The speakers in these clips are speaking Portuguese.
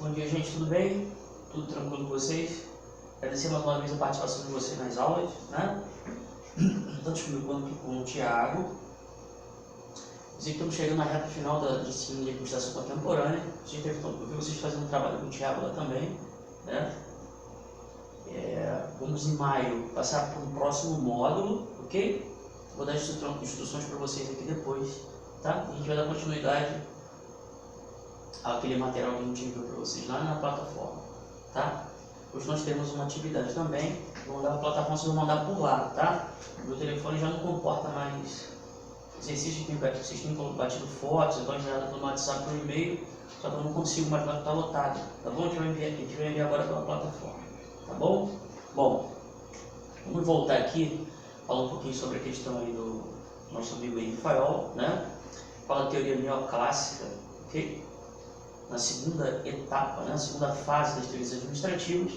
Bom dia, gente, tudo bem? Tudo tranquilo com vocês? Agradecer mais uma vez a participação de vocês nas aulas, né? Tanto comigo quanto com o Thiago. Dizer que estamos chegando na reta final da ensino de administração contemporânea. Eu vi vocês fazendo um trabalho com o Thiago lá também, né? Vamos em maio passar para um próximo módulo, ok? Vou dar instruções para vocês aqui depois, tá? A gente vai dar continuidade àquele material que a gente enviou para vocês lá na plataforma, tá? Hoje nós temos uma atividade também, vou mandar a plataforma, vocês vão mandar por lá, tá? O meu telefone já não comporta mais exercícios que vocês têm batido fotos, então já no WhatsApp por e-mail, só que eu não consigo mais, vai estar lotado, tá bom? A gente vai enviar agora pela plataforma, tá bom? Bom, vamos voltar aqui, falar um pouquinho sobre a questão aí do nosso amigo Henri Fayol, né? Fala a teoria neoclássica, ok? Na segunda etapa, né? Na segunda fase das teorias administrativas,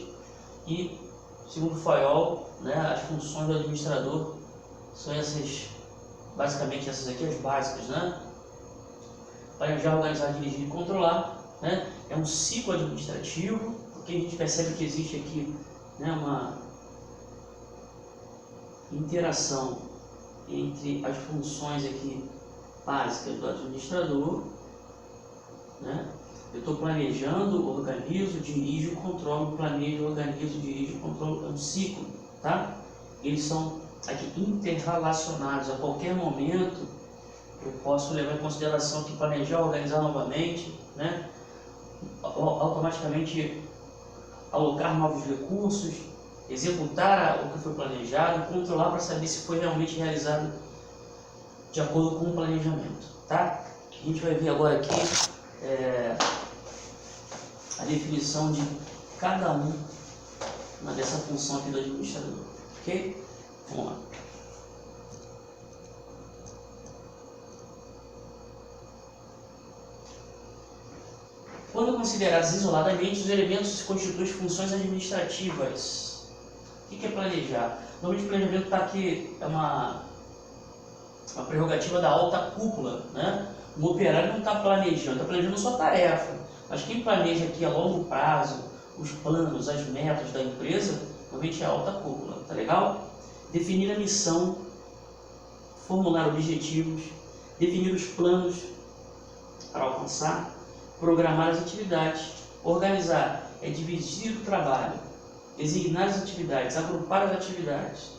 e segundo Fayol, né, as funções do administrador são essas, basicamente essas aqui, as básicas, né? Planejar, organizar, dirigir e controlar, né? É um ciclo administrativo, porque a gente percebe que existe aqui, né, uma interação entre as funções aqui básicas do administrador, né? Eu estou planejando, organizo, dirijo, controlo, planejo, organizo, dirijo, controlo, é um ciclo, tá? Eles são aqui interrelacionados. A qualquer momento eu posso levar em consideração que planejar, organizar novamente, né? Automaticamente alocar novos recursos, executar o que foi planejado, controlar para saber se foi realmente realizado de acordo com o planejamento, tá? A gente vai ver agora aqui a definição de cada uma dessa função aqui do administrador, ok? Vamos lá. Quando considerados isoladamente, os elementos constituem funções administrativas. O que é planejar? Normalmente o planejamento está aqui, é uma prerrogativa da alta cúpula, né? O operário não está planejando, está planejando sua tarefa. Mas quem planeja aqui a longo prazo, os planos, as metas da empresa, normalmente é a alta cúpula, tá legal? Definir a missão, formular objetivos, definir os planos para alcançar, programar as atividades, organizar, é dividir o trabalho, designar as atividades, agrupar as atividades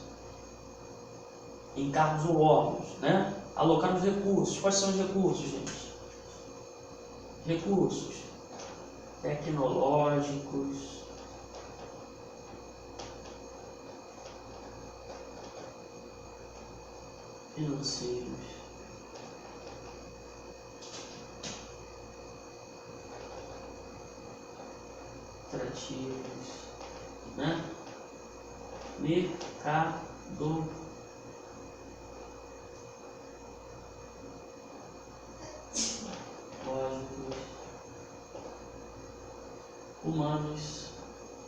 em cargos ou órgãos, né? Alocar os recursos. Quais são os recursos, gente? Recursos tecnológicos, financeiros, administrativos, né? Mercado, humanos.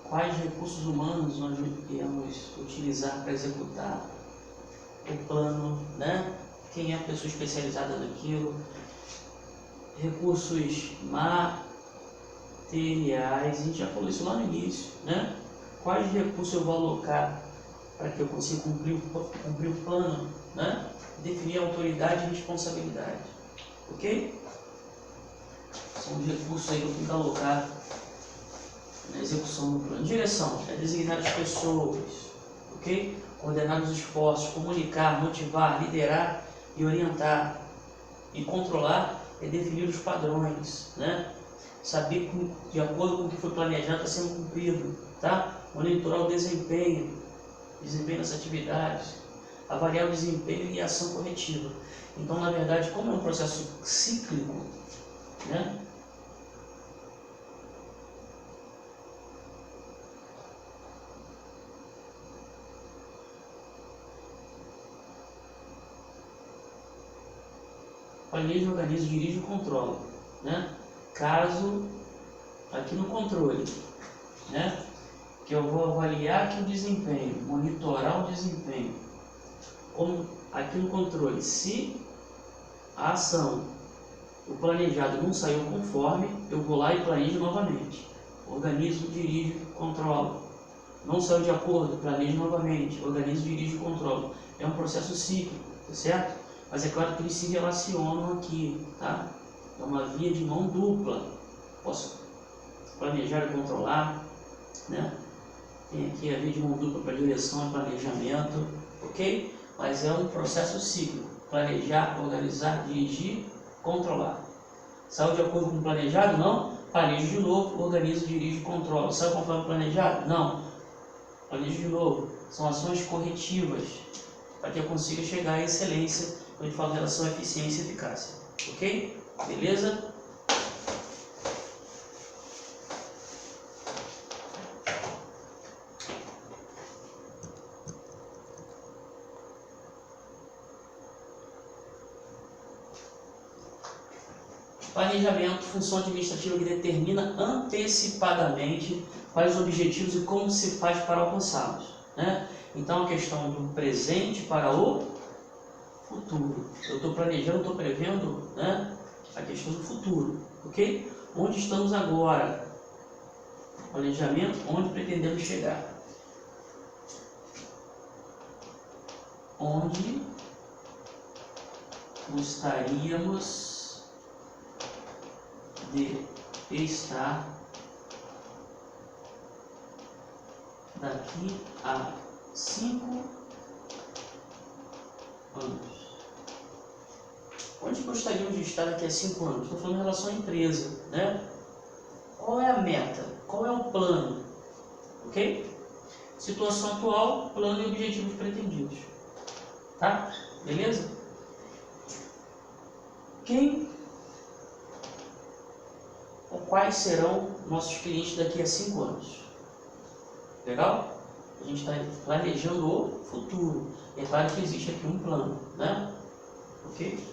Quais recursos humanos nós iremos utilizar para executar o plano, né? Quem é a pessoa especializada naquilo? Recursos materiais, a gente já falou isso lá no início, né? Quais recursos eu vou alocar para que eu consiga cumprir o plano, né? Definir a autoridade e responsabilidade, ok? São os recursos aí que eu tenho que alocar na execução do plano. Direção é designar as pessoas, ok? Coordenar os esforços, comunicar, motivar, liderar e orientar. E controlar é definir os padrões, né? Saber que, de acordo com o que foi planejado, está sendo cumprido, tá? Monitorar o desempenho das atividades, avaliar o desempenho e a ação corretiva. Então, na verdade, como é um processo cíclico, né? Planeja, organiza, dirige e controla, né? Caso aqui no controle, né? Que eu vou avaliar aqui o desempenho, monitorar o desempenho. Como aqui no controle, se a ação o planejado não saiu conforme, eu vou lá e planejo novamente. Organizo, dirijo, controlo. Não saiu de acordo, planejo novamente. Organizo, dirijo, controlo. É um processo cíclico, tá certo? Mas é claro que eles se relacionam aqui, tá? É uma via de mão dupla. Posso planejar e controlar, né? Tem aqui a via de mão dupla para direção e planejamento, ok? Mas é um processo cíclico. Planejar, organizar, dirigir, controlar. Saiu de acordo com o planejado? Não. Planejo de novo, organizo, dirijo, controlo. Saiu conforme planejado? Não. Planejo de novo. São ações corretivas para que eu consiga chegar à excelência quando a gente fala em relação à eficiência e eficácia. Ok? Beleza? Planejamento, função administrativa que determina antecipadamente quais os objetivos e como se faz para alcançá-los, né? Então, a questão do presente para o futuro. Eu estou planejando, estou prevendo, né, a questão do futuro, ok? Onde estamos agora? Planejamento, onde pretendemos chegar? Onde gostaríamos de estar daqui a 5 anos. Onde gostaríamos de estar daqui a 5 anos? Estou falando em relação à empresa, né? Qual é a meta? Qual é o plano? Ok? Situação atual, plano e objetivos pretendidos. Tá? Beleza? Quem ou quais serão nossos clientes daqui a 5 anos? Legal? A gente está planejando o futuro. É claro que existe aqui um plano, né? Ok?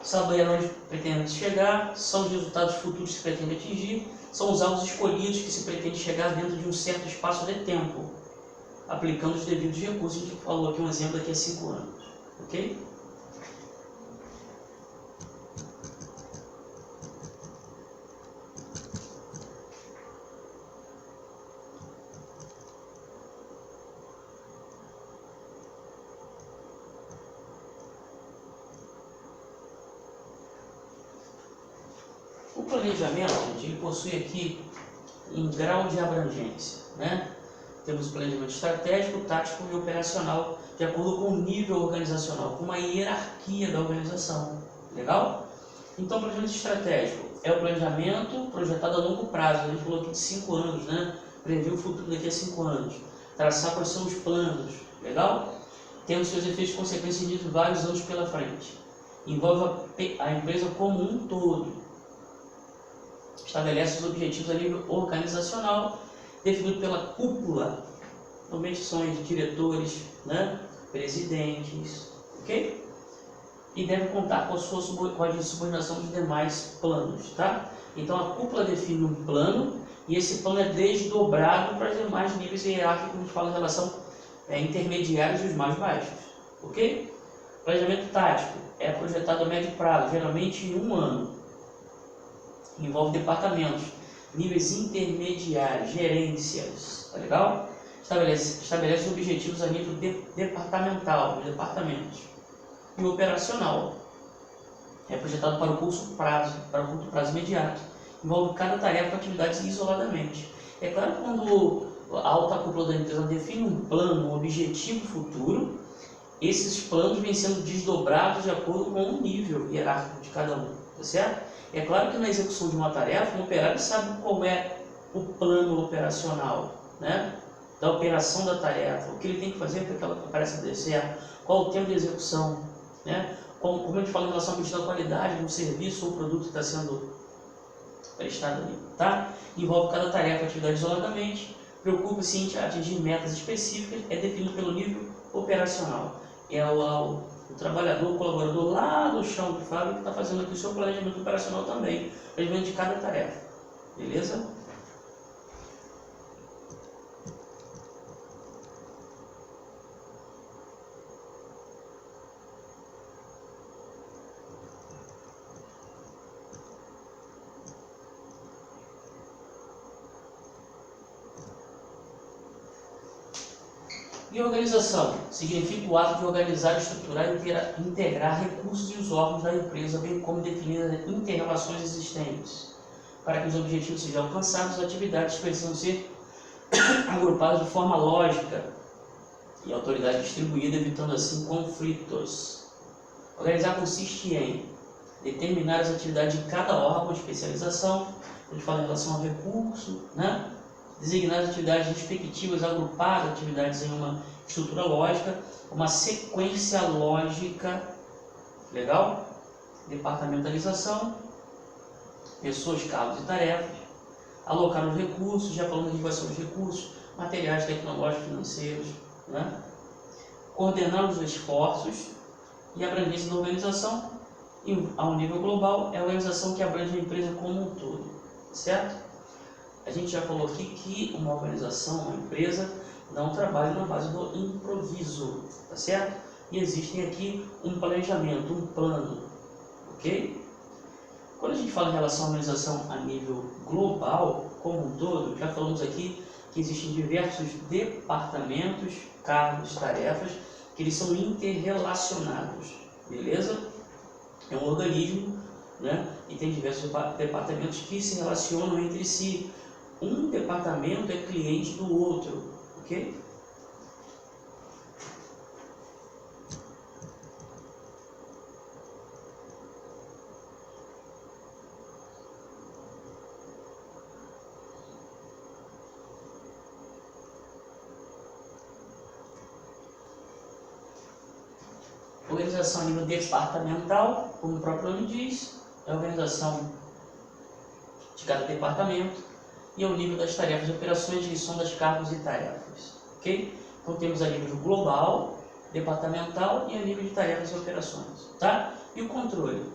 Saber onde pretende chegar, são os resultados futuros que se pretende atingir, são os alvos escolhidos que se pretende chegar dentro de um certo espaço de tempo, aplicando os devidos recursos. A gente falou aqui um exemplo daqui a 5 anos, ok? O planejamento, gente, ele possui aqui um grau de abrangência, né? Temos o planejamento estratégico, tático e operacional, de acordo com o nível organizacional, com uma hierarquia da organização. Legal? Então, o planejamento estratégico é o planejamento projetado a longo prazo. A gente falou aqui de 5 anos, né? Prever o futuro daqui a 5 anos. Traçar quais são os planos. Legal? Tendo seus efeitos e consequências de vários anos pela frente. Envolve a empresa como um todo. Estabelece os objetivos a nível organizacional, definido pela cúpula, normalmente são os diretores, né, presidentes, ok? E deve contar com a subordinação dos demais planos, tá? Então a cúpula define um plano e esse plano é desdobrado para os demais níveis hierárquicos que a gente fala em relação intermediários e os mais baixos, ok? Planejamento tático é projetado a médio prazo, geralmente em 1 ano. Envolve departamentos, níveis intermediários, gerências, tá legal? Estabelece objetivos a nível departamental, de departamentos. E o operacional é projetado para o curto prazo imediato. Envolve cada tarefa e atividades isoladamente. É claro que quando a alta cúpula da empresa define um plano, um objetivo futuro, esses planos vêm sendo desdobrados de acordo com o nível hierárquico de cada um, tá certo? É claro que na execução de uma tarefa, o operário sabe qual é o plano operacional, né, da operação da tarefa, o que ele tem que fazer para que ela pareça dar certo, qual o tempo de execução, né, como a gente fala em relação à medida da qualidade do serviço ou produto que está sendo prestado ali, tá? Envolve cada tarefa e atividade isoladamente, preocupa-se em atingir metas específicas, é definido pelo nível operacional. É o trabalhador, o colaborador lá do chão de fábrica está fazendo aqui o seu planejamento operacional também, planejamento de cada tarefa, beleza? E organização significa o ato de organizar, estruturar e integrar recursos e os órgãos da empresa, bem como definir as inter-relações existentes. Para que os objetivos sejam alcançados, as atividades precisam ser agrupadas de forma lógica e autoridade distribuída, evitando assim conflitos. Organizar consiste em determinar as atividades de cada órgão de especialização, a gente fala em relação ao recurso, né? Designar as atividades respectivas, agrupar as atividades em uma estrutura lógica, uma sequência lógica, legal? Departamentalização, pessoas, cargos e tarefas, alocar os recursos, já falamos aqui quais são os recursos, materiais, tecnológicos, financeiros, né? Coordenar os esforços e abrangência da organização, e ao nível global, é a organização que abrange a empresa como um todo, certo? A gente já falou aqui que uma organização, uma empresa, não trabalha na base do improviso, tá certo? E existem aqui um planejamento, um plano, ok? Quando a gente fala em relação à organização a nível global, como um todo, já falamos aqui que existem diversos departamentos, cargos, tarefas, que eles são interrelacionados, beleza? É um organismo, né? E tem diversos departamentos que se relacionam entre si. Um departamento é cliente do outro, ok? Organização a nível departamental, como o próprio nome diz, é a organização de cada departamento e ao nível das tarefas, operações, direção das cargos e tarefas, ok? Então temos a nível global, departamental e a nível de tarefas e operações, tá? E o controle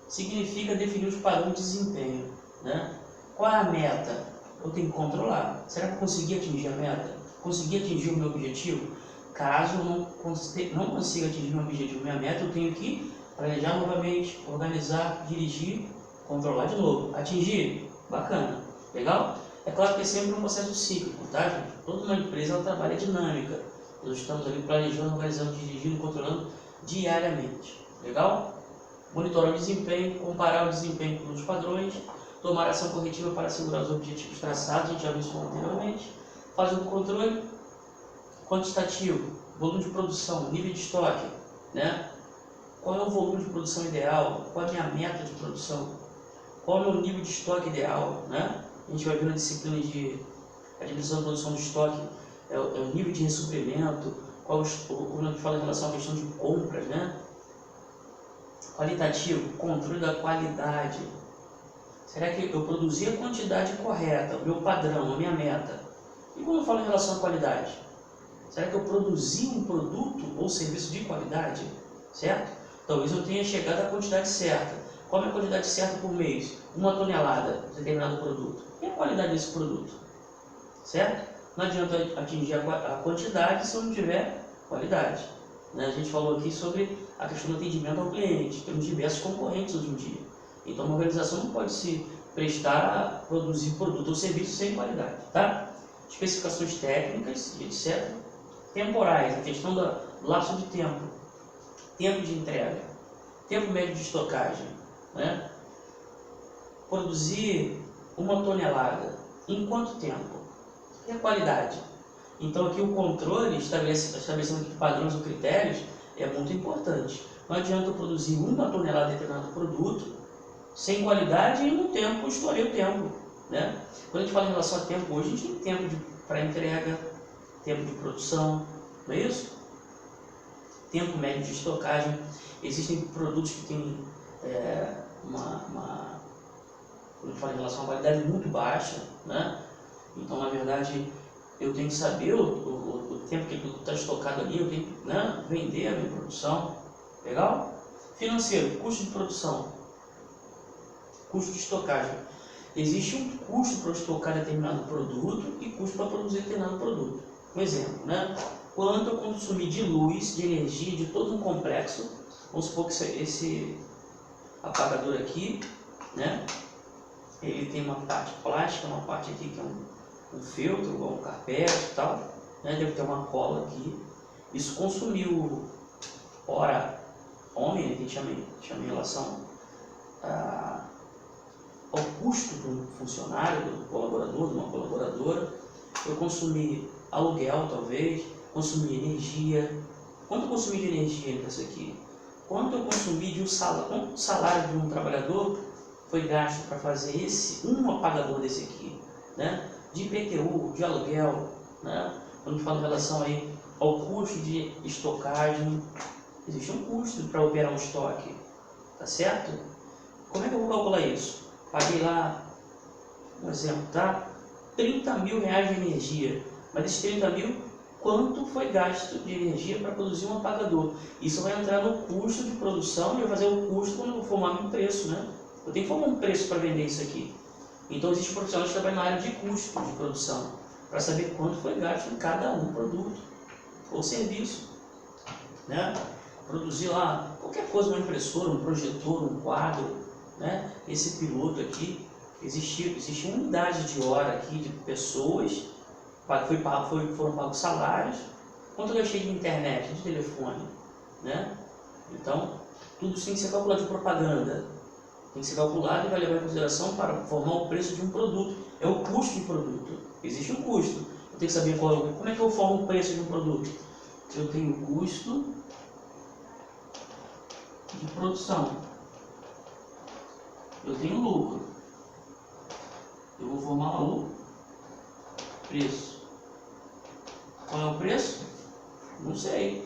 significa definir os padrões de desempenho, né? Qual é a meta? Eu tenho que controlar. Será que eu consegui atingir a meta? Consegui atingir o meu objetivo? Caso eu não consiga atingir o meu objetivo, minha meta, eu tenho que planejar novamente, organizar, dirigir, controlar de novo. Atingir? Bacana. Legal? É claro que é sempre um processo cíclico, tá, gente? Toda uma empresa ela trabalha dinâmica. Nós estamos ali planejando, organizando, dirigindo, controlando diariamente. Legal? Monitorar o desempenho, comparar o desempenho com os padrões, tomar ação corretiva para assegurar os objetivos traçados, a gente já viu isso anteriormente. Fazer o controle quantitativo, volume de produção, nível de estoque, né? Qual é o volume de produção ideal? Qual é a minha meta de produção? Qual é o meu nível de estoque ideal, né? A gente vai ver na disciplina de administração da produção do estoque, é o nível de ressuprimento, quando a gente fala em relação à questão de compras, né? Qualitativo, controle da qualidade. Será que eu produzi a quantidade correta, o meu padrão, a minha meta? E quando eu falo em relação à qualidade? Será que eu produzi um produto ou serviço de qualidade? Certo? Talvez eu tenha chegado à quantidade certa. Qual é a quantidade certa por mês? 1 tonelada de determinado produto. E a qualidade desse produto? Certo? Não adianta atingir a quantidade se eu não tiver qualidade. Né? A gente falou aqui sobre a questão do atendimento ao cliente. Temos diversos concorrentes hoje em dia. Então, uma organização não pode se prestar a produzir produto ou serviço sem qualidade. Tá? Especificações técnicas, etc. Temporais, a questão do lapso de tempo. Tempo de entrega. Tempo médio de estocagem. Né? Produzir 1 tonelada. Em quanto tempo? E a qualidade? Então aqui o controle, estabelecendo aqui padrões ou critérios, é muito importante. Não adianta eu produzir 1 tonelada de determinado produto sem qualidade e no tempo, estourei o tempo. Né? Quando a gente fala em relação a tempo, hoje a gente tem tempo para entrega, tempo de produção, não é isso? Tempo médio de estocagem. Existem produtos que têm quando a gente fala em relação à qualidade muito baixa, né? Então, na verdade, eu tenho que saber o tempo que está estocado ali, eu tenho que, né, vender a minha produção. Legal? Financeiro, custo de produção, custo de estocagem. Existe um custo para estocar determinado produto e custo para produzir determinado produto. Um exemplo, né? Quanto eu consumi de luz, de energia, de todo um complexo, vamos supor que esse apagador aqui, né? Ele tem uma parte plástica, uma parte aqui que é um feltro, um carpete e tal, né? Deve ter uma cola aqui. Isso consumiu hora homem, né? Que chama em relação ao custo de um funcionário, do colaborador, de uma colaboradora. Eu consumi aluguel, talvez, consumi energia. Quanto eu consumi de energia nisso aqui? Quanto eu consumi de quanto o salário de um trabalhador foi gasto para fazer um apagador desse aqui, né? De IPTU, de aluguel, né? Quando a gente fala em relação aí ao custo de estocagem, existe um custo para operar um estoque, tá certo? Como é que eu vou calcular isso? Paguei lá, um exemplo, tá? 30 mil reais de energia, mas desses 30 mil, quanto foi gasto de energia para produzir um apagador? Isso vai entrar no custo de produção e vai fazer o custo quando eu formar um preço, né? Eu tenho que formar um preço para vender isso aqui. Então existem profissionais que trabalham na área de custo de produção, para saber quanto foi gasto em cada produto ou serviço, né? Produzir lá qualquer coisa, uma impressora, um projetor, um quadro, né? Esse piloto aqui, existe uma unidade de hora aqui de pessoas, foram pagos salários, quanto eu gastei de internet, de telefone, né? Então, tudo isso tem que ser calculado de propaganda, tem que ser calculado e vai levar em consideração para formar o preço de um produto, é o custo de produto, existe um custo, eu tenho que saber como é que eu formo o preço de um produto. Eu tenho custo de produção, eu tenho lucro, eu vou formar o preço. Qual é o preço? Não sei.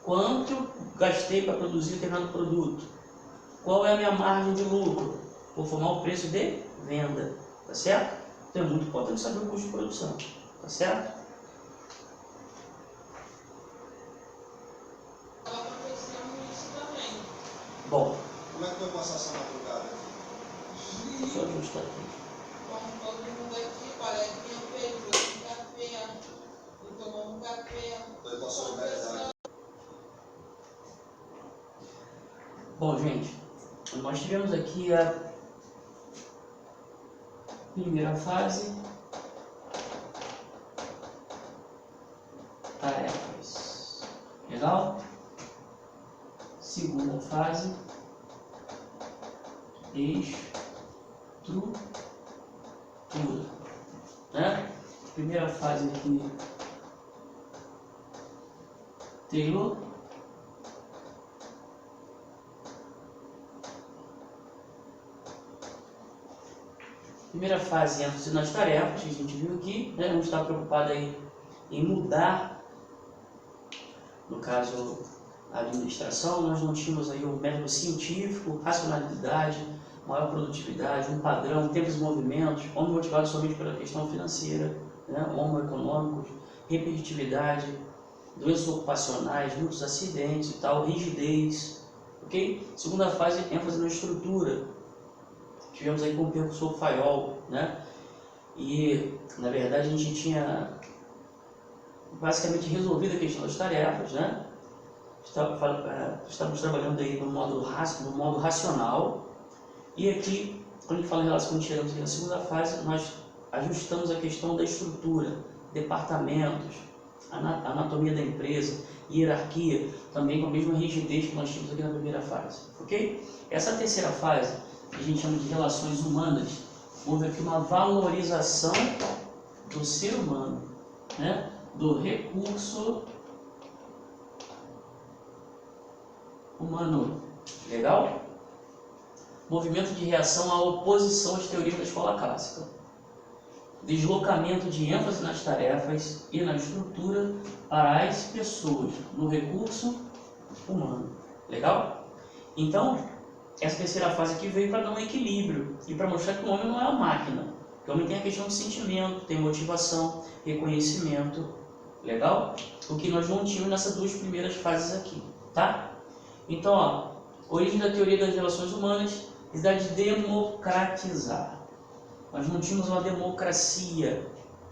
Quanto eu gastei para produzir determinado produto? Qual é a minha margem de lucro? Vou formar o preço de venda, tá certo? Então é muito importante saber o custo de produção, tá certo? Bom. Como é que foi passar essa madrugada? Deixa eu ajustar aqui. Como todo mundo aqui, parece que eu fiz um café, e tomou um café. Foi com a solidariedade. Bom, gente, nós tivemos aqui a primeira fase, tarefas, legal? Segunda fase, estrutura, né? Primeira fase aqui, Taylor. Primeira fase, ênfase nas tarefas, que a gente viu aqui, né? A gente está preocupado aí em mudar, no caso, a administração. Nós não tínhamos aí um método científico, racionalidade, maior produtividade, um padrão, tempos e movimentos, homens motivados somente pela questão financeira, né? Homens econômicos, repetitividade, doenças ocupacionais, muitos acidentes e tal, rigidez, ok? Segunda fase, ênfase na estrutura. Tivemos aí com o percussor Fayol, né? E, na verdade, a gente tinha basicamente resolvido a questão das tarefas, né? Estamos trabalhando aí no modo racional. E aqui, quando a gente fala em relação, quando chegamos aqui na segunda fase, nós ajustamos a questão da estrutura, departamentos, anatomia da empresa, hierarquia, também com a mesma rigidez que nós tínhamos aqui na primeira fase, ok? Essa terceira fase, que a gente chama de relações humanas, houve aqui uma valorização do ser humano, né? Do recurso humano, legal? Movimento de reação à oposição às teorias da escola clássica. Deslocamento de ênfase nas tarefas e na estrutura para as pessoas, no recurso humano. Legal? Então, essa terceira fase aqui veio para dar um equilíbrio e para mostrar que o homem não é uma máquina. Que o homem tem a questão de sentimento, tem motivação, reconhecimento. Legal? O que nós não tínhamos nessas duas primeiras fases aqui, tá? Então, ó, origem da teoria das relações humanas, necessidade de democratizar. Nós não tínhamos uma democracia,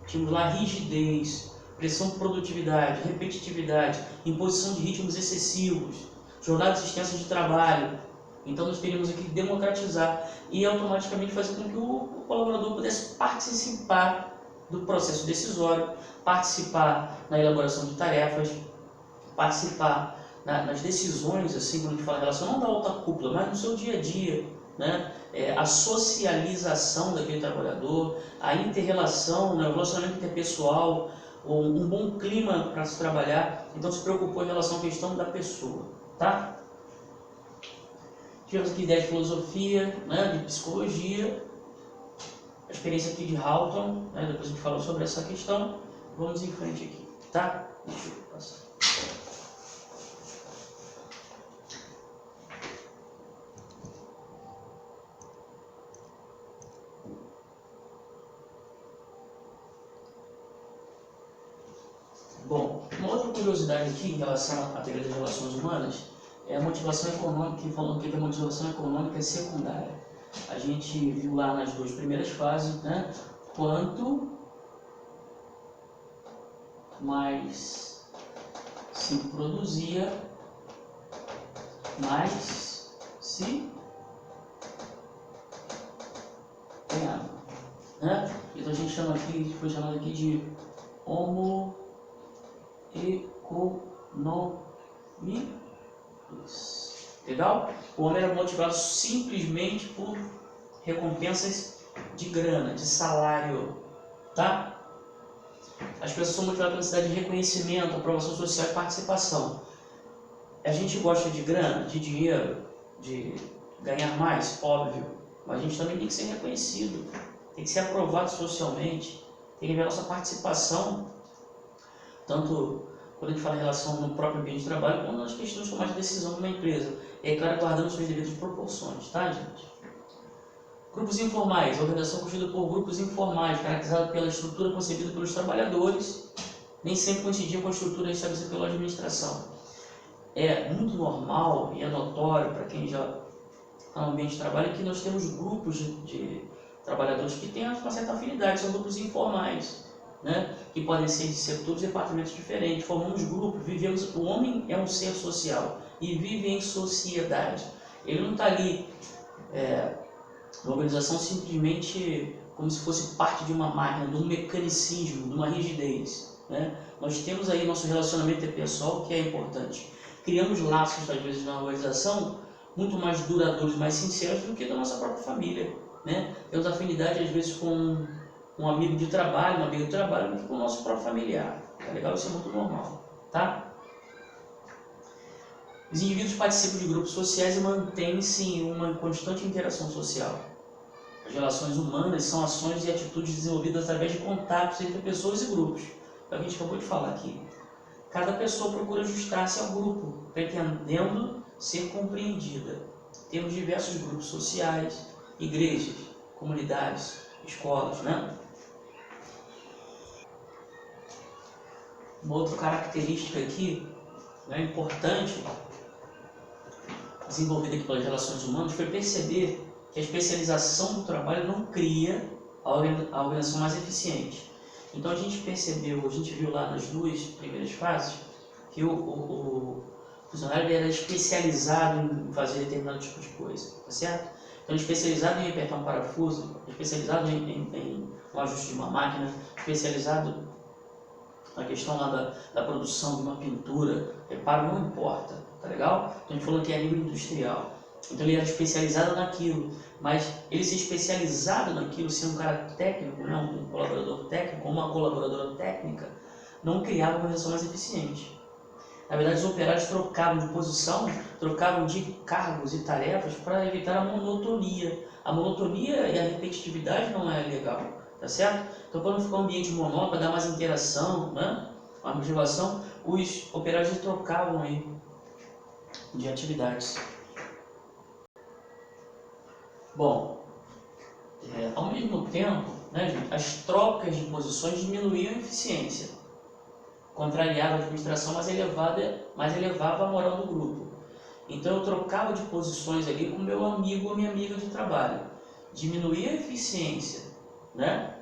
tínhamos lá rigidez, pressão por produtividade, repetitividade, imposição de ritmos excessivos, jornadas extensas de trabalho. Então nós teríamos aqui que democratizar e automaticamente fazer com que o colaborador pudesse participar do processo decisório, participar na elaboração de tarefas, participar nas decisões, assim, quando a gente fala em relação não da alta cúpula, mas no seu dia a dia, né? A socialização daquele trabalhador, a inter-relação, né? O relacionamento interpessoal, um bom clima para se trabalhar. Então se preocupou em relação à questão da pessoa, tá? Tivemos aqui ideia de filosofia, né? De psicologia, a experiência aqui de Hawthorne, né? Depois a gente falou sobre essa questão. Vamos em frente aqui, tá? Deixa eu passar. Bom, uma outra curiosidade aqui em relação à teoria das relações humanas é a motivação econômica, falando que a motivação econômica é secundária. A gente viu lá nas duas primeiras fases, né, quanto mais se produzia, mais se ganhava, né? Então a gente chama aqui, foi chamado aqui de homo econômicos. Legal? O homem era motivado simplesmente por recompensas de grana, de salário, tá? As pessoas são motivadas pela necessidade de reconhecimento, aprovação social e participação. A gente gosta de grana, de dinheiro, de ganhar mais, óbvio, mas a gente também tem que ser reconhecido, tem que ser aprovado socialmente, tem que ver a nossa participação, tanto quando a gente fala em relação no próprio ambiente de trabalho, quanto nas questões de tomada de decisão de uma empresa. E é claro, guardando suas devidas proporções, tá, gente? Grupos informais, a organização constituída por grupos informais, caracterizada pela estrutura concebida pelos trabalhadores, nem sempre coincidia com a estrutura estabelecida pela administração. É muito normal e é notório para quem já está no ambiente de trabalho que nós temos grupos de trabalhadores que têm uma certa afinidade, são grupos informais, né? Que podem ser de setores e departamentos diferentes, formamos grupos, vivemos. O homem é um ser social e vive em sociedade. Ele não está ali na organização simplesmente como se fosse parte de uma máquina, de um mecanicismo, de uma rigidez, né? Nós temos aí nosso relacionamento interpessoal, que é importante. Criamos laços, às vezes, na organização muito mais duradouros, mais sinceros do que da nossa própria família, né? Temos afinidade, às vezes, com um amigo de trabalho, do que com o nosso próprio familiar. Tá legal? Isso é muito normal, tá? Os indivíduos participam de grupos sociais e mantêm-se em uma constante interação social. As relações humanas são ações e atitudes desenvolvidas através de contatos entre pessoas e grupos. É o que a gente acabou de falar aqui. Cada pessoa procura ajustar-se ao grupo, pretendendo ser compreendida. Temos diversos grupos sociais, igrejas, comunidades, escolas, né? Uma outra característica aqui, né, importante, desenvolvida aqui pelas relações humanas, foi perceber que a especialização do trabalho não cria a organização mais eficiente. Então a gente percebeu, a gente viu lá nas duas primeiras fases, que o funcionário era especializado em fazer determinado tipo de coisa, tá certo? Então ele é especializado em apertar um parafuso, especializado em um ajuste de uma máquina, especializado na questão lá da produção de uma pintura, reparo, não importa, tá legal? Então a gente falou que é a nível industrial. Então ele era especializado naquilo, mas ele ser especializado naquilo, ser um cara técnico, né, um colaborador técnico, ou uma colaboradora técnica, não criava uma organização mais eficiente. Na verdade, os operários trocavam de posição, trocavam de cargos e tarefas para evitar a monotonia. A monotonia e a repetitividade não é legal, tá certo? Então, quando ficar um ambiente monótono, para dar mais interação, né, uma motivação, os operários trocavam aí de atividades. Bom, ao mesmo tempo, né, gente, as trocas de posições diminuíam a eficiência, contrariava a administração, mas elevava a moral do grupo. Então eu trocava de posições ali com meu amigo ou minha amiga de trabalho. Diminuía a eficiência, né?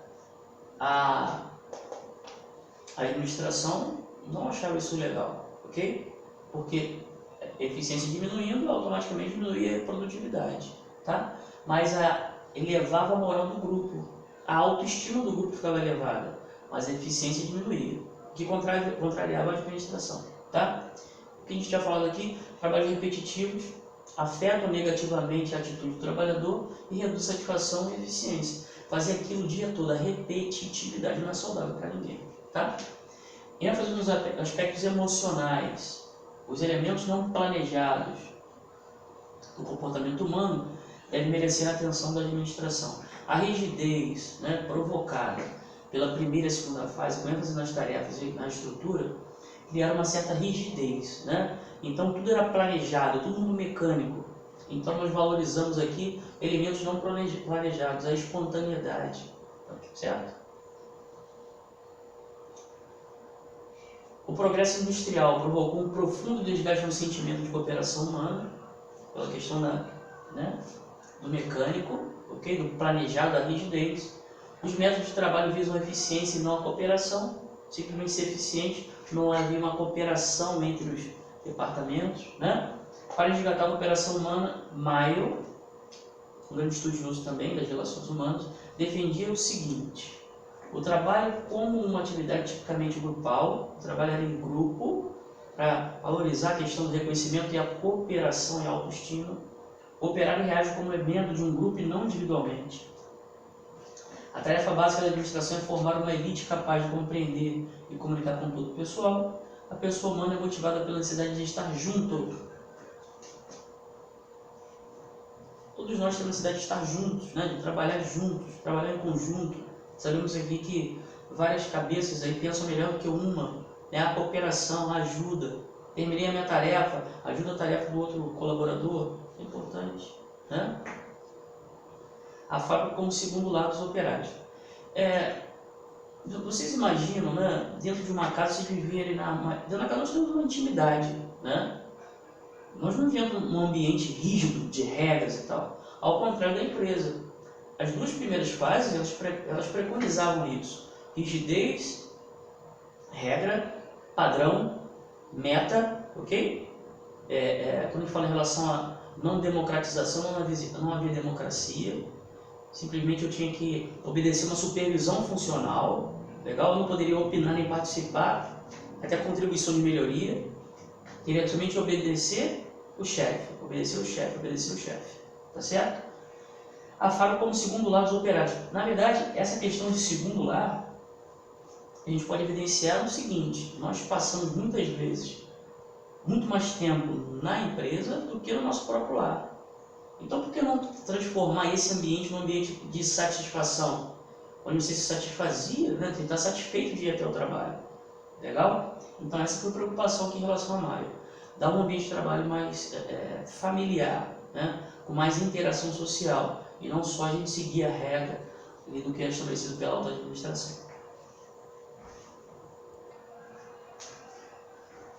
A administração não achava isso legal, ok? Porque a eficiência diminuindo, automaticamente diminuía a produtividade, tá? Mas elevava a moral do grupo, a autoestima do grupo ficava elevada, mas a eficiência diminuía, o que contrariava a administração, tá? O que a gente tinha falado aqui, trabalhos repetitivos afetam negativamente a atitude do trabalhador e reduz satisfação e eficiência. Fazer aquilo o dia todo, a repetitividade não é saudável para ninguém, tá? ênfase nos aspectos emocionais, os elementos não planejados do comportamento humano devem merecer a atenção da administração. A rigidez, né, provocada pela primeira e segunda fase, com ênfase nas tarefas e na estrutura, criaram uma certa rigidez, né? Então tudo era planejado, tudo no mecânico. Então nós valorizamos aqui elementos não planejados, a espontaneidade, certo? O progresso industrial provocou um profundo desgaste no sentimento de cooperação humana, pela questão do mecânico, okay? Do planejado, da rigidez. Os métodos de trabalho visam a eficiência e não a cooperação, simplesmente ser eficiente, não havia uma cooperação entre os departamentos, né? Para resgatar a cooperação humana, Mayo, um grande estudioso também das relações humanas, defendia o seguinte: o trabalho como uma atividade tipicamente grupal, trabalhar em grupo para valorizar a questão do reconhecimento e a cooperação e a autoestima. O operário reage como elemento de um grupo e não individualmente. A tarefa básica da administração é formar uma elite capaz de compreender e comunicar com todo o pessoal. A pessoa humana é motivada pela necessidade de estar junto. Todos nós temos necessidade de estar juntos, né? De trabalhar juntos, trabalhar em conjunto. Sabemos aqui que várias cabeças aí pensam melhor do que uma. É a cooperação, a ajuda. Terminei a minha tarefa, ajuda a tarefa do outro colaborador. É importante, né? A fábrica como segundo lado dos operários. Vocês imaginam, né? Dentro de uma casa, vocês viverem dentro da casa nós temos uma intimidade, né? Nós não vivemos num ambiente rígido de regras e tal. Ao contrário da empresa. As duas primeiras fases, elas preconizavam isso. Rigidez, regra, padrão, meta, ok? Quando a gente fala em relação a não democratização, não havia democracia. Simplesmente eu tinha que obedecer uma supervisão funcional, legal? Eu não poderia opinar nem participar, até contribuição de melhoria. Teria somente obedecer o chefe, tá certo? A fábrica como segundo lar dos operários. Na verdade, essa questão de segundo lar, a gente pode evidenciar o seguinte: nós passamos muitas vezes muito mais tempo na empresa do que no nosso próprio lar. Então, por que não transformar esse ambiente num ambiente de satisfação, onde você se satisfazia, né? Você está satisfeito de ir até o trabalho. Legal? Então, essa foi a preocupação aqui em relação a Maio. Dar um ambiente de trabalho mais familiar, né? Com mais interação social, e não só a gente seguir a regra do que é estabelecido pela alta administração.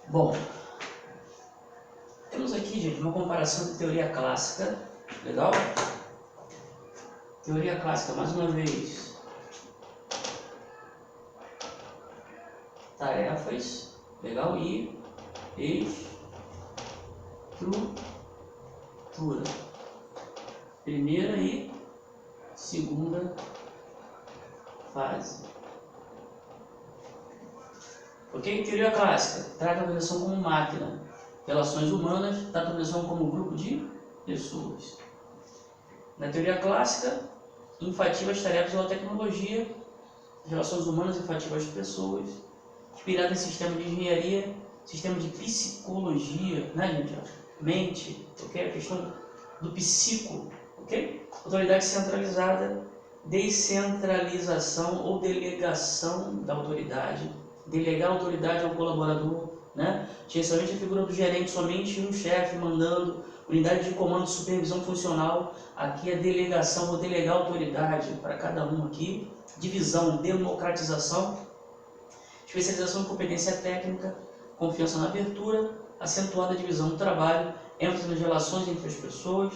Bom, temos aqui, gente, uma comparação de teoria clássica, legal? Teoria clássica, mais uma vez. Tarefas, legal? E estrutura. Primeira e segunda fase. Ok? Teoria clássica. Trata a organização como máquina. Relações humanas. Trata a organização como grupo de pessoas. Na teoria clássica, enfativa as tarefas ou a tecnologia. Relações humanas enfativa as pessoas. Inspirada em sistema de engenharia, sistema de psicologia, né, gente? Mente, ok? A questão do psico. Okay? Autoridade centralizada, descentralização ou delegação da autoridade, delegar a autoridade ao colaborador, né? Tinha somente a figura do gerente, somente um chefe mandando, unidade de comando e supervisão funcional, aqui é delegação, vou delegar a autoridade para cada um aqui, divisão, democratização, especialização em competência técnica, confiança na abertura, acentuada divisão do trabalho, ênfase nas relações entre as pessoas,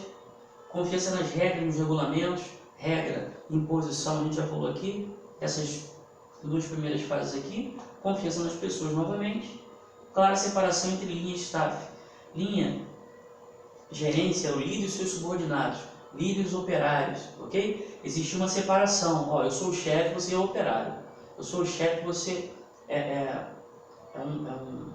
confiança nas regras, nos regulamentos, regra, imposição, a gente já falou aqui, essas duas primeiras fases aqui, confiança nas pessoas novamente, clara separação entre linha e staff. Linha, gerência, o líder e os seus subordinados, líder e os operários, ok? Existe uma separação, ó, eu sou o chefe, você é o operário, eu sou o chefe, você é um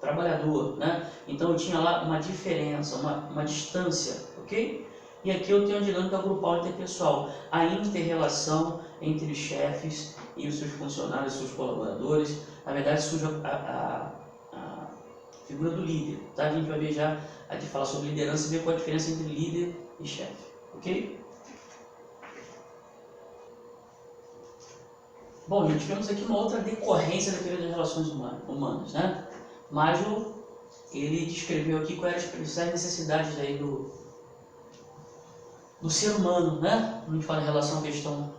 trabalhador, né? Então eu tinha lá uma diferença, uma distância, ok? E aqui eu tenho a dinâmica grupal interpessoal, a inter-relação entre os chefes e os seus funcionários, seus colaboradores. Na verdade surge a figura do líder, tá? A gente vai ver já, a gente fala sobre liderança e ver qual a diferença entre líder e chefe, ok? Bom, gente, tivemos aqui uma outra decorrência da teoria das relações humanas, né? Maslow, ele descreveu aqui quais eram as principais necessidades aí do ser humano, né? Quando a gente fala em relação à questão,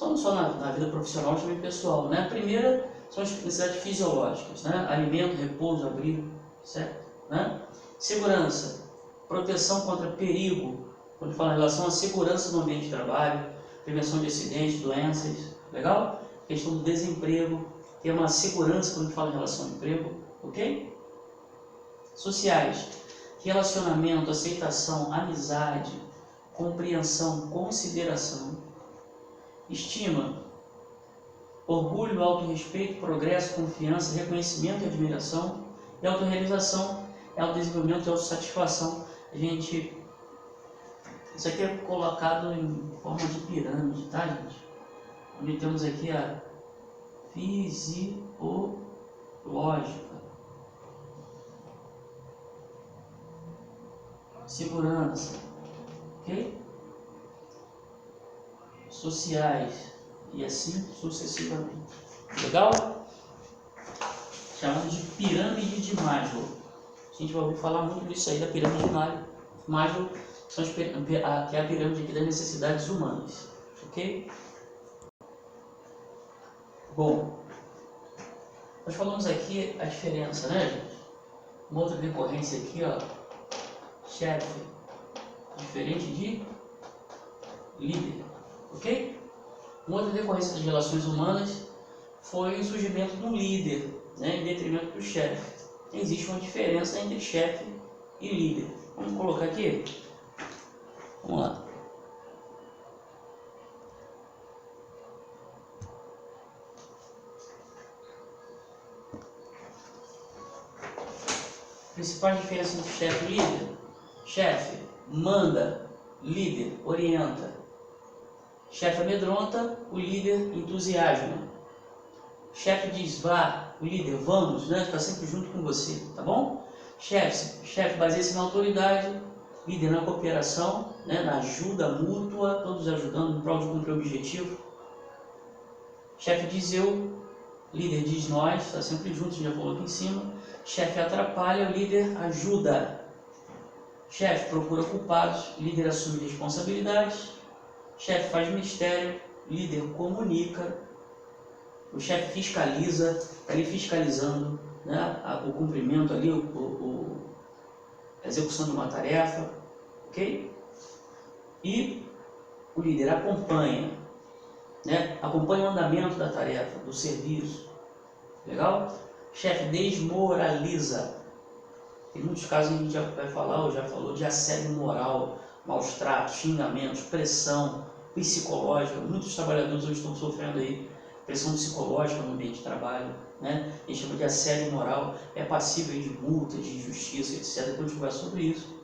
não só na vida profissional, mas também pessoal, né? A primeira são as necessidades fisiológicas, né? Alimento, repouso, abrigo, certo? Né? Segurança, proteção contra perigo, quando a gente fala em relação à segurança no ambiente de trabalho, prevenção de acidentes, doenças, legal? Questão do desemprego, ter uma segurança quando a gente fala em relação ao emprego, ok? Sociais, relacionamento, aceitação, amizade, compreensão, consideração, estima, orgulho, autorrespeito, progresso, confiança, reconhecimento e admiração, e autorrealização é o desenvolvimento e autossatisfação. Isso aqui é colocado em forma de pirâmide, tá, gente? Onde temos aqui a fisiológica, segurança, ok? Sociais e assim sucessivamente. Legal? Chamado de pirâmide de Maslow. A gente vai ouvir falar muito disso aí, da pirâmide de Maslow, que é a pirâmide aqui das necessidades humanas, ok? Bom, nós falamos aqui a diferença, né, gente? Uma outra decorrência aqui, ó, chefe, diferente de líder, ok? Uma outra decorrência das relações humanas foi o surgimento do líder, né, em detrimento do chefe. Existe uma diferença entre chefe e líder. Vamos colocar aqui? Vamos lá. Principais diferenças entre chefe e líder? Chefe manda, líder orienta. Chefe amedronta, o líder entusiasma. Chefe diz vá, o líder vamos, né? Está sempre junto com você, tá bom? Chefe baseia-se na autoridade, líder na cooperação, né? Na ajuda mútua, todos ajudando em prol de cumprir o objetivo. Chefe diz eu, líder diz nós, está sempre junto, a gente já falou aqui em cima. Chefe atrapalha, o líder ajuda. Chefe procura culpados, líder assume responsabilidades. Chefe faz mistério, líder comunica. O chefe fiscaliza, está ali fiscalizando, né, o cumprimento ali, a execução de uma tarefa, ok? E o líder acompanha, né, acompanha o andamento da tarefa, do serviço, legal? Chefe desmoraliza. Em muitos casos a gente já vai falar, ou já falou, de assédio moral, maus tratos, xingamentos, pressão psicológica. Muitos trabalhadores hoje estão sofrendo aí pressão psicológica no ambiente de trabalho, né? A gente chama de assédio moral, é passível de multa, de injustiça, etc. Depois a gente conversa sobre isso.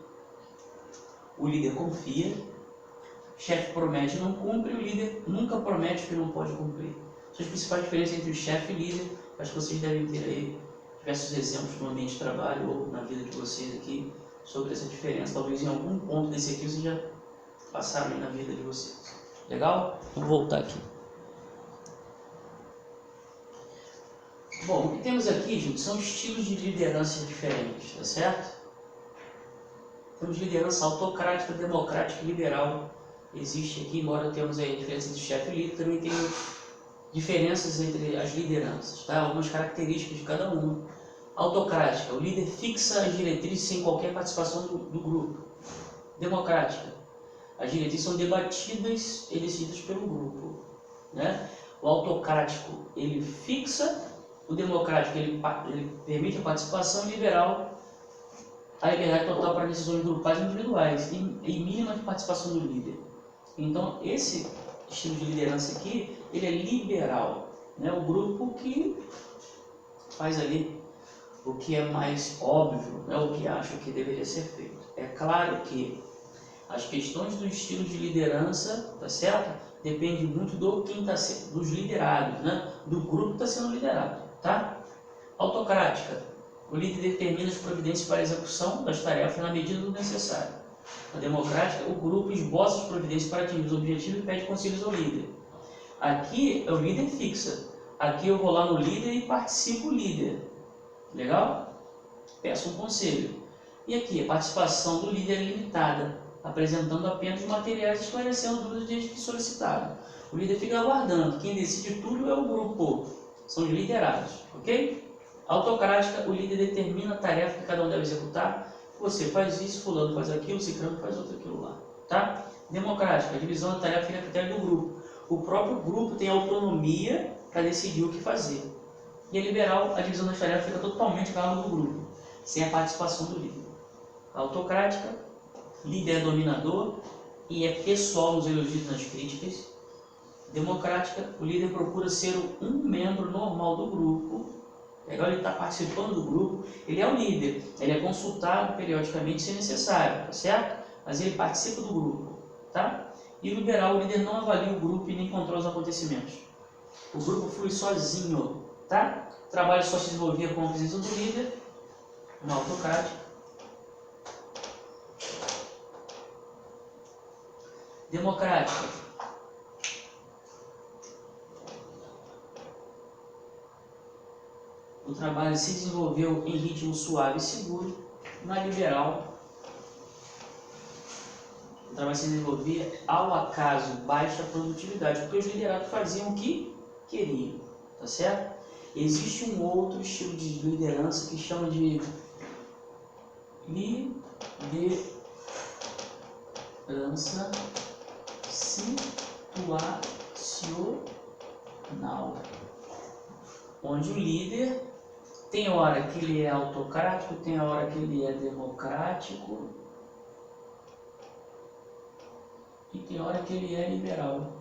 O líder confia, o chefe promete e não cumpre, o líder nunca promete o que não pode cumprir. São as principais diferenças entre o chefe e o líder. Acho que vocês devem ter aí diversos exemplos no ambiente de trabalho ou na vida de vocês aqui sobre essa diferença. Talvez em algum ponto desse aqui vocês já passaram aí na vida de vocês. Legal? Vamos voltar aqui. Bom, o que temos aqui, gente, são estilos de liderança diferentes, tá certo? Temos liderança autocrática, democrática e liberal. Existe aqui, embora temos aí a diferença entre chefe e líder, também tem diferenças entre as lideranças, tá? Algumas características de cada uma. Autocrática, o líder fixa as diretrizes sem qualquer participação do grupo. Democrática, as diretrizes são debatidas e decididas pelo grupo, né? O autocrático, ele fixa, o democrático, ele permite a participação, e o liberal, a liberdade total para decisões grupais e individuais e mínima de participação do líder. Então, esse estilo de liderança aqui, ele é liberal, né? O grupo que faz ali o que é mais óbvio, né? O que acha que deveria ser feito. É claro que as questões do estilo de liderança, tá certo? Depende muito do quem está sendo, dos liderados, né? Do grupo que está sendo liderado, tá? Autocrática, o líder determina as providências para a execução das tarefas na medida do necessário. A democrática, o grupo esboça as providências para atingir os objetivos e pede conselhos ao líder. Aqui é o líder fixa. Aqui eu vou lá no líder e participo o líder. Legal? Peço um conselho. E aqui a participação do líder é limitada, apresentando apenas os materiais e esclarecendo dúvidas desde que solicitado. O líder fica aguardando. Quem decide tudo é o grupo. São os liderados, ok? Autocrática, o líder determina a tarefa que cada um deve executar. Você faz isso, fulano faz aquilo, ciclano faz outro aquilo lá, tá? Democrática, a divisão da tarefa fica a critério do grupo. O próprio grupo tem autonomia para decidir o que fazer. E a liberal, a divisão das tarefas fica totalmente a cargo do grupo, sem a participação do líder. A autocrática, líder é dominador e é pessoal nos elogios e nas críticas. Democrática, o líder procura ser um membro normal do grupo. Legal, ele está participando do grupo, ele é o líder, ele é consultado periodicamente se necessário, tá certo? Mas ele participa do grupo, tá? E o liberal, o líder não avalia o grupo e nem controla os acontecimentos. O grupo flui sozinho, tá? O trabalho só se desenvolvia com a presença do líder, uma autocrática. Democrática. O trabalho se desenvolveu em ritmo suave e seguro. Na liberal, o trabalho se desenvolvia ao acaso, baixa produtividade, porque os liderados faziam o que queriam, tá certo? Existe um outro estilo de liderança que chama de liderança situacional, onde o líder tem hora que ele é autocrático, tem hora que ele é democrático e tem hora que ele é liberal.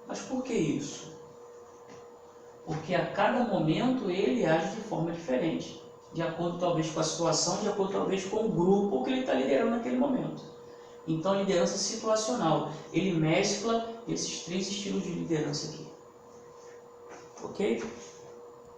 Mas por que isso? Porque a cada momento ele age de forma diferente, de acordo talvez com a situação, de acordo talvez com o grupo que ele está liderando naquele momento. Então, liderança situacional, ele mescla esses três estilos de liderança aqui. Ok?